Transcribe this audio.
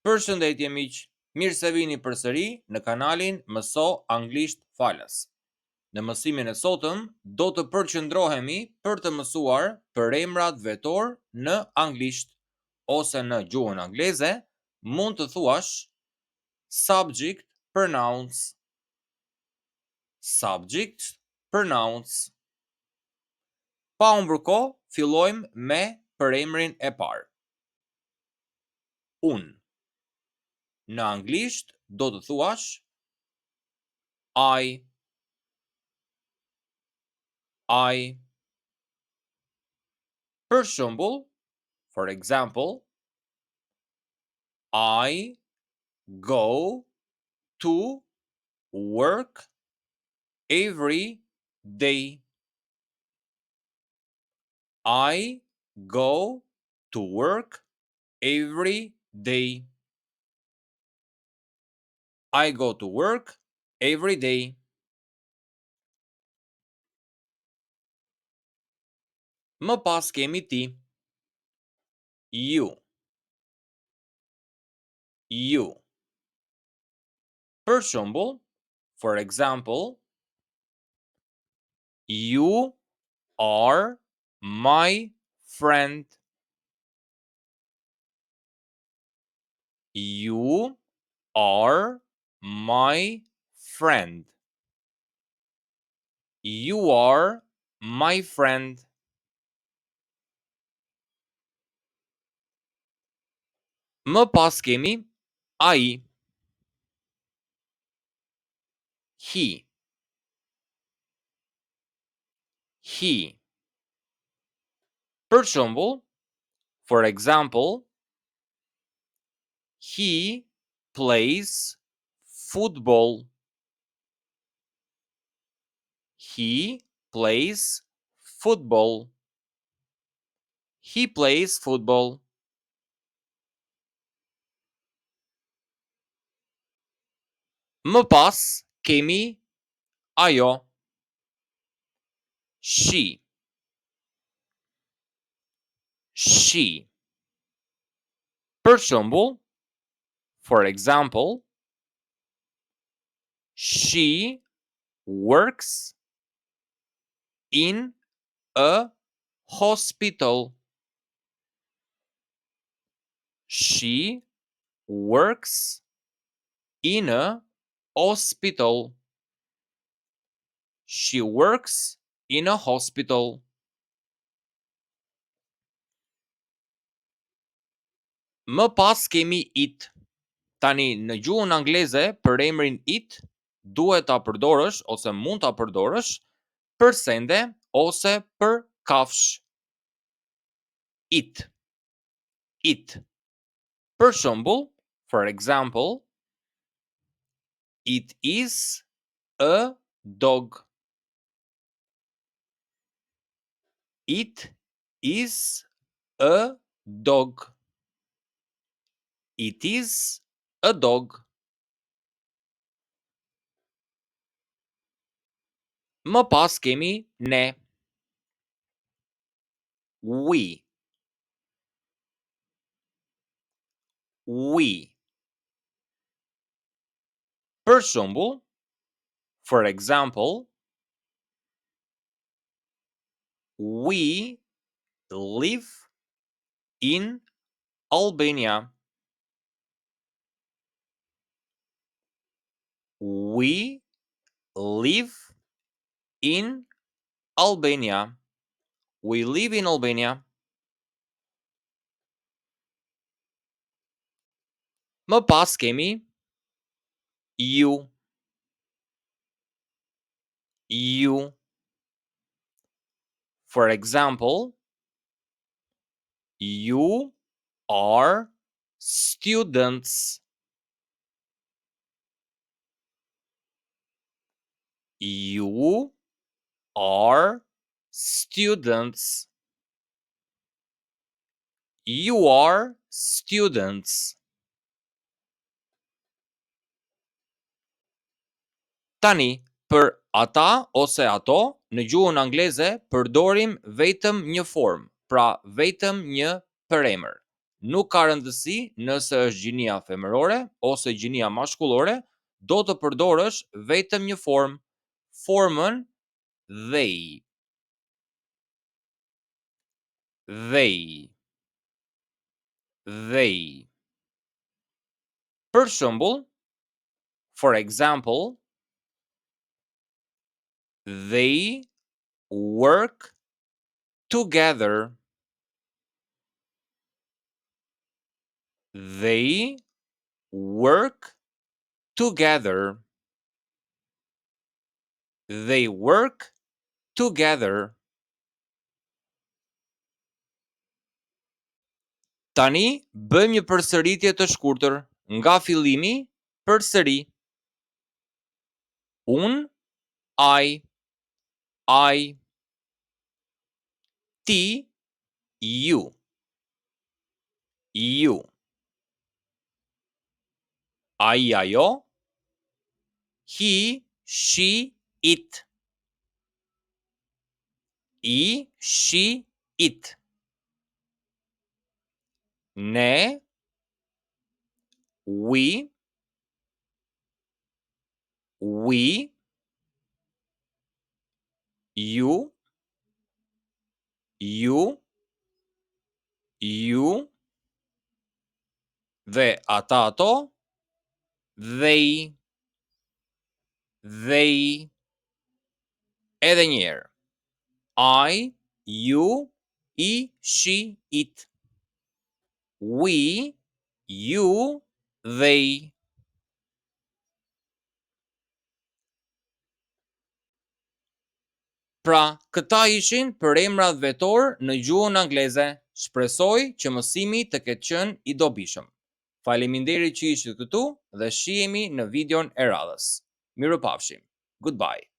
Përshëndetje miq, mirë se vini përsëri në kanalin Mëso Anglisht Falas. Në mësimin e sotëm do të përqendrohemi për të mësuar përemrat vetor në anglisht, ose në gjuhën angleze mund të thuash subject pronouns. Subject pronouns. Pa humbur kohë, fillojmë me përemrin e parë. Unë. Në anglisht do të thuash I. Për shembull, for example, I go to work every day. I go to work every day. I go to work every day. Më pas kemi ti. You. Për shembull, for example, you are my friend. You are my friend. You are my friend. Më pas kemi ai. He. Per shembull, for example, he plays football. He plays football. He plays football. Më pas kemi ajo. She. Per shembull, for example, she works in a hospital. She works in a hospital. She works in a hospital. Më pas kemi it. Tani në gjuhën angleze për emrin it duhet ta përdorësh ose mund ta përdorësh për sende ose për kafsh. It. Per shembull, for example, it is a dog. It is a dog. It is a dog. Më pas kemi ne. We. Per shembull, for example, we live in Albania. We live in Albania. We live in Albania. Më pas kemi you. For example, you are students. You are students. You are students. Tani, për ata ose ato, në gjuhën angleze përdorim vetëm një formë, pra vetëm një përemër. nuk ka rëndësi nëse është gjinia femërore ose gjinia mashkullore, do të përdorësh vetëm një formë, formën they. They. They. Për shembull, for example, they work together. They work together. They work together. Tani bëjmë një përsëritje të shkurtër nga fillimi përsëri. Unë, I, ti, ju. Ai, ajo, he, she, it. I, she, it. Ne, we, you, dhe ata ato, they, edhe një herë. I, you, he, she, it. We, you, they. Pra, këta ishin për emrat vetor në gjuhën angleze. Shpresoj që mësimi të ketë qenë i dobishëm. Faleminderit që ishit këtu dhe shihemi në videon e radhës. Mirupafshim. Goodbye.